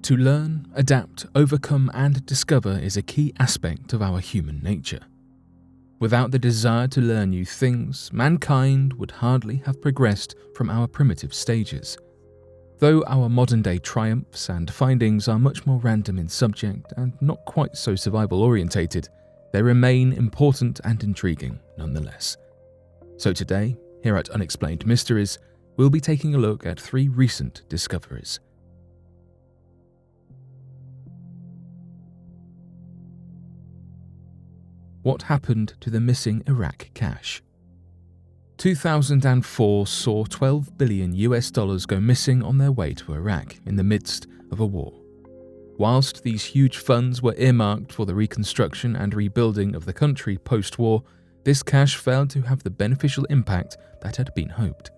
To learn, adapt, overcome, and discover is a key aspect of our human nature. Without the desire to learn new things, mankind would hardly have progressed from our primitive stages. Though our modern-day triumphs and findings are much more random in subject and not quite so survival-orientated, they remain important and intriguing nonetheless. So today, here at Unexplained Mysteries, we'll be taking a look at 3 recent discoveries. What happened to the missing Iraq cash? 2004 saw $12 billion go missing on their way to Iraq in the midst of a war. Whilst these huge funds were earmarked for the reconstruction and rebuilding of the country post-war, this cash failed to have the beneficial impact that had been hoped.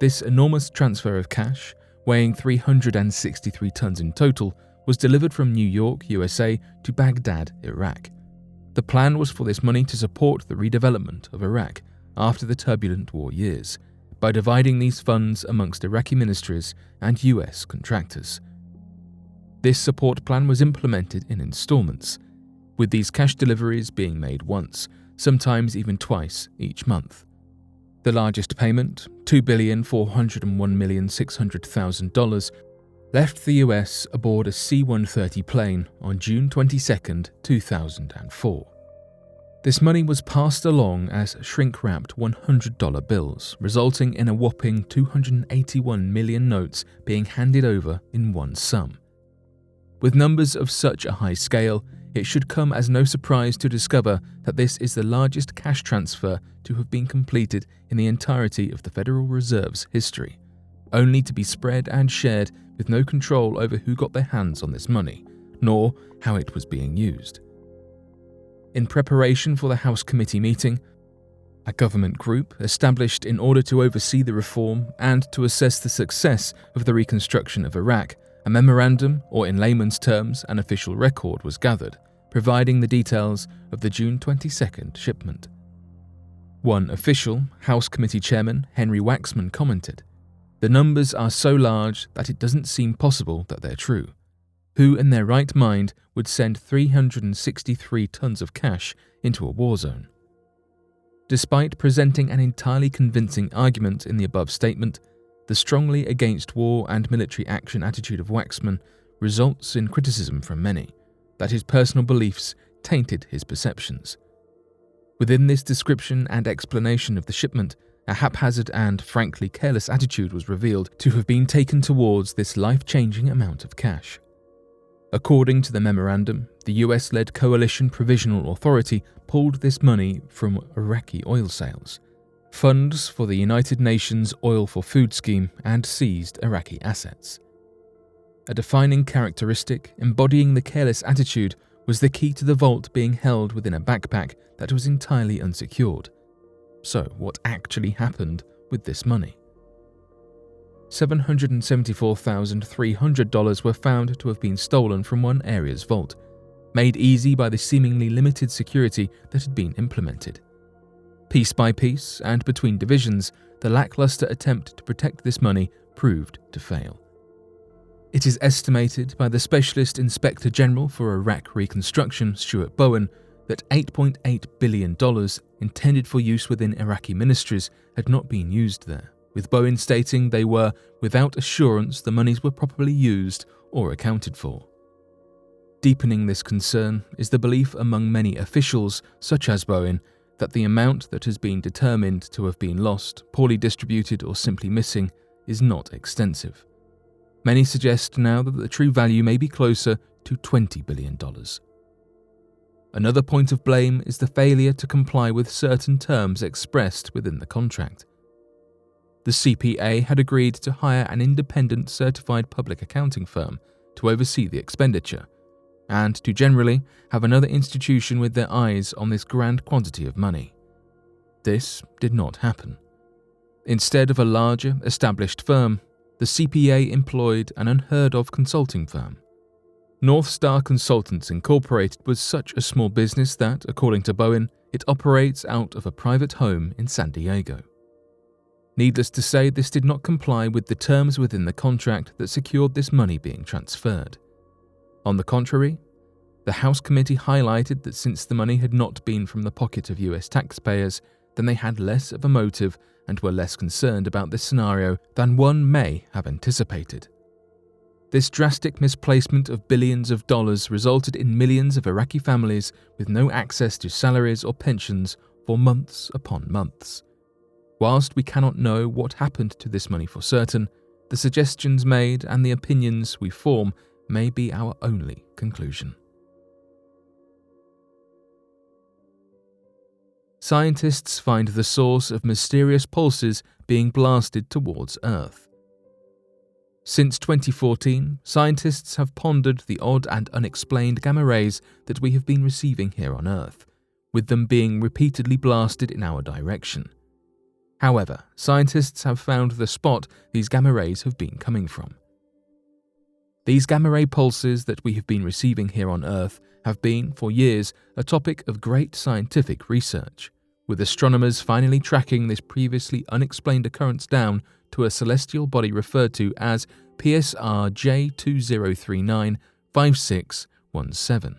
This enormous transfer of cash, weighing 363 tons in total, was delivered from New York, USA to Baghdad, Iraq. The plan was for this money to support the redevelopment of Iraq after the turbulent war years, by dividing these funds amongst Iraqi ministries and US contractors. This support plan was implemented in installments, with these cash deliveries being made once, sometimes even twice each month. The largest payment, $2,401,600,000, left the US aboard a C-130 plane on June 22, 2004. This money was passed along as shrink-wrapped $100 bills, resulting in a whopping 281 million notes being handed over in one sum. With numbers of such a high scale, it should come as no surprise to discover that this is the largest cash transfer to have been completed in the entirety of the Federal Reserve's history, only to be spread and shared with no control over who got their hands on this money, nor how it was being used. In preparation for the House Committee meeting, a government group established in order to oversee the reform and to assess the success of the reconstruction of Iraq, a memorandum, or in layman's terms, an official record, was gathered, providing the details of the June 22nd shipment. One official, House Committee Chairman Henry Waxman, commented, "The numbers are so large that it doesn't seem possible that they're true. Who in their right mind would send 363 tons of cash into a war zone?" Despite presenting an entirely convincing argument in the above statement, the strongly against war and military action attitude of Waxman results in criticism from many, that his personal beliefs tainted his perceptions. Within this description and explanation of the shipment, a haphazard and frankly careless attitude was revealed to have been taken towards this life-changing amount of cash. According to the memorandum, the US-led Coalition Provisional Authority pulled this money from Iraqi oil sales, funds for the United Nations Oil for Food scheme, and seized Iraqi assets. A defining characteristic embodying the careless attitude was the key to the vault being held within a backpack that was entirely unsecured. So what actually happened with this money? $774,300 were found to have been stolen from one area's vault, made easy by the seemingly limited security that had been implemented. Piece by piece, and between divisions, the lackluster attempt to protect this money proved to fail. It is estimated by the Specialist Inspector General for Iraq Reconstruction, Stuart Bowen, that $8.8 billion intended for use within Iraqi ministries had not been used there, with Bowen stating they were without assurance the monies were properly used or accounted for. Deepening this concern is the belief among many officials, such as Bowen, that the amount that has been determined to have been lost, poorly distributed, or simply missing is not extensive. Many suggest now that the true value may be closer to $20 billion. Another point of blame is the failure to comply with certain terms expressed within the contract. The CPA had agreed to hire an independent certified public accounting firm to oversee the expenditure, and to generally have another institution with their eyes on this grand quantity of money. This did not happen. Instead of a larger, established firm, the CPA employed an unheard-of consulting firm. North Star Consultants Incorporated was such a small business that, according to Bowen, it operates out of a private home in San Diego. Needless to say, this did not comply with the terms within the contract that secured this money being transferred. On the contrary, the House Committee highlighted that since the money had not been from the pocket of US taxpayers, then they had less of a motive and were less concerned about this scenario than one may have anticipated. This drastic misplacement of billions of dollars resulted in millions of Iraqi families with no access to salaries or pensions for months upon months. Whilst we cannot know what happened to this money for certain, the suggestions made and the opinions we form may be our only conclusion. Scientists find the source of mysterious pulses being blasted towards Earth. Since 2014, scientists have pondered the odd and unexplained gamma rays that we have been receiving here on Earth, with them being repeatedly blasted in our direction. However, scientists have found the spot these gamma rays have been coming from. These gamma ray pulses that we have been receiving here on Earth have been, for years, a topic of great scientific research, with astronomers finally tracking this previously unexplained occurrence down to a celestial body referred to as PSR J20395617.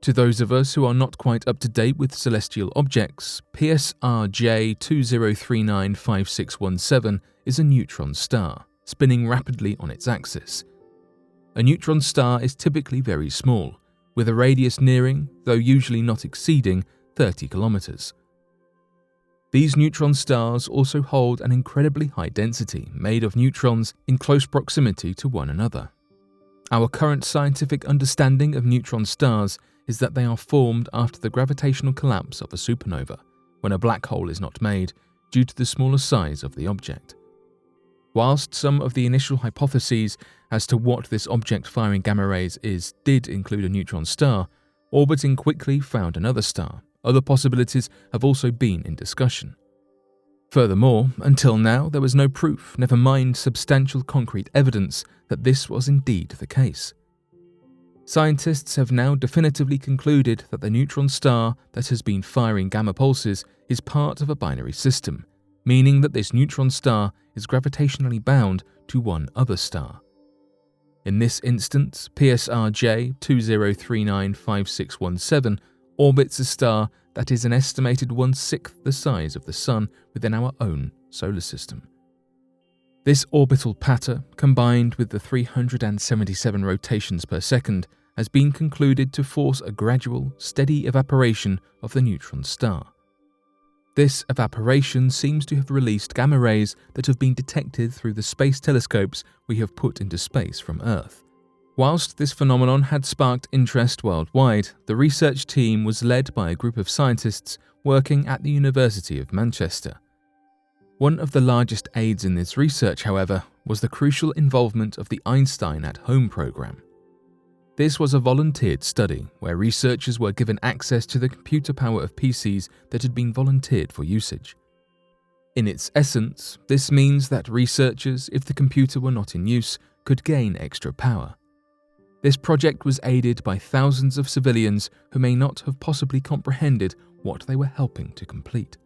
To those of us who are not quite up to date with celestial objects, PSR J20395617 is a neutron star, spinning rapidly on its axis. A neutron star is typically very small, with a radius nearing, though usually not exceeding, 30 kilometers. These neutron stars also hold an incredibly high density made of neutrons in close proximity to one another. Our current scientific understanding of neutron stars is that they are formed after the gravitational collapse of a supernova, when a black hole is not made due to the smaller size of the object. Whilst some of the initial hypotheses as to what this object firing gamma rays is did include a neutron star, orbiting quickly found another star, other possibilities have also been in discussion. Furthermore, until now there was no proof, never mind substantial concrete evidence, that this was indeed the case. Scientists have now definitively concluded that the neutron star that has been firing gamma pulses is part of a binary system, meaning that this neutron star is gravitationally bound to one other star. In this instance, PSR J20395617 orbits a star that is an estimated 1/6 the size of the Sun within our own solar system. This orbital pattern, combined with the 377 rotations per second, has been concluded to force a gradual, steady evaporation of the neutron star. This evaporation seems to have released gamma rays that have been detected through the space telescopes we have put into space from Earth. Whilst this phenomenon had sparked interest worldwide, the research team was led by a group of scientists working at the University of Manchester. One of the largest aids in this research, however, was the crucial involvement of the Einstein at Home program. This was a volunteered study where researchers were given access to the computer power of PCs that had been volunteered for usage. In its essence, this means that researchers, if the computer were not in use, could gain extra power. This project was aided by thousands of civilians who may not have possibly comprehended what they were helping to complete.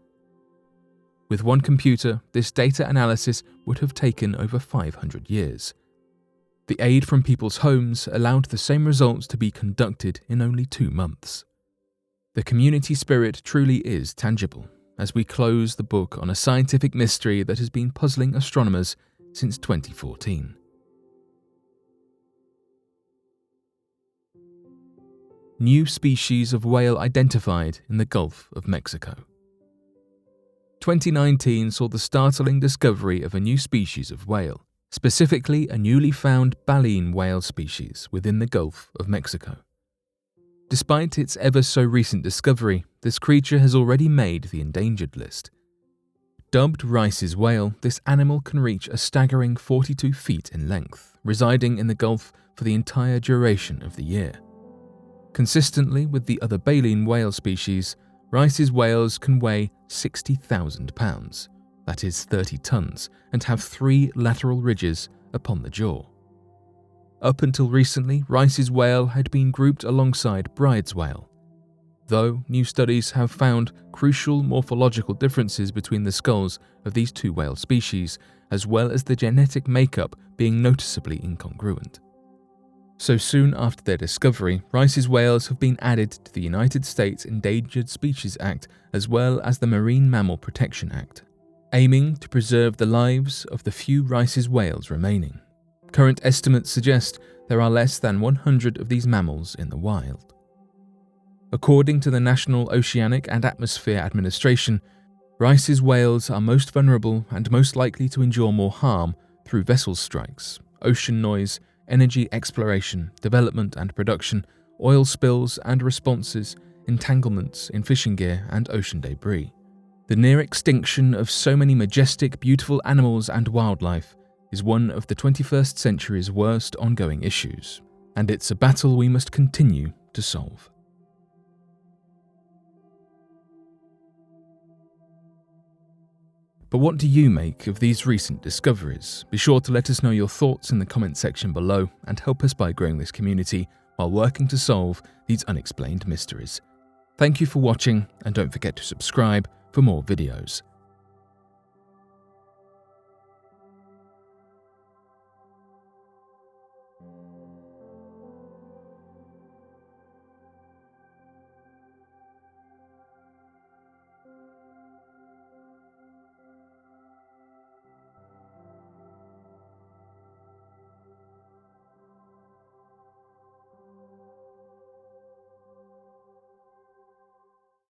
With one computer, this data analysis would have taken over 500 years. The aid from people's homes allowed the same results to be conducted in only 2 months. The community spirit truly is tangible, as we close the book on a scientific mystery that has been puzzling astronomers since 2014. New species of whale identified in the Gulf of Mexico. 2019 saw the startling discovery of a new species of whale, specifically a newly found baleen whale species within the Gulf of Mexico. Despite its ever-so-recent discovery, this creature has already made the endangered list. Dubbed Rice's whale, this animal can reach a staggering 42 feet in length, residing in the Gulf for the entire duration of the year. Consistently with the other baleen whale species, Rice's whales can weigh 60,000 pounds, that is 30 tons, and have 3 lateral ridges upon the jaw. Up until recently, Rice's whale had been grouped alongside Bride's whale. although new studies have found crucial morphological differences between the skulls of these two whale species, as well as the genetic makeup being noticeably incongruent. So soon after their discovery, Rice's whales have been added to the United States Endangered Species Act as well as the Marine Mammal Protection Act, aiming to preserve the lives of the few Rice's whales remaining. Current estimates suggest there are less than 100 of these mammals in the wild. According to the National Oceanic and Atmosphere Administration, Rice's whales are most vulnerable and most likely to endure more harm through vessel strikes, ocean noise, energy exploration, development and production, oil spills and responses, entanglements in fishing gear and ocean debris. The near extinction of so many majestic, beautiful animals and wildlife is one of the 21st century's worst ongoing issues, and it's a battle we must continue to solve. But what do you make of these recent discoveries? Be sure to let us know your thoughts in the comment section below and help us by growing this community while working to solve these unexplained mysteries. Thank you for watching, and don't forget to subscribe for more videos.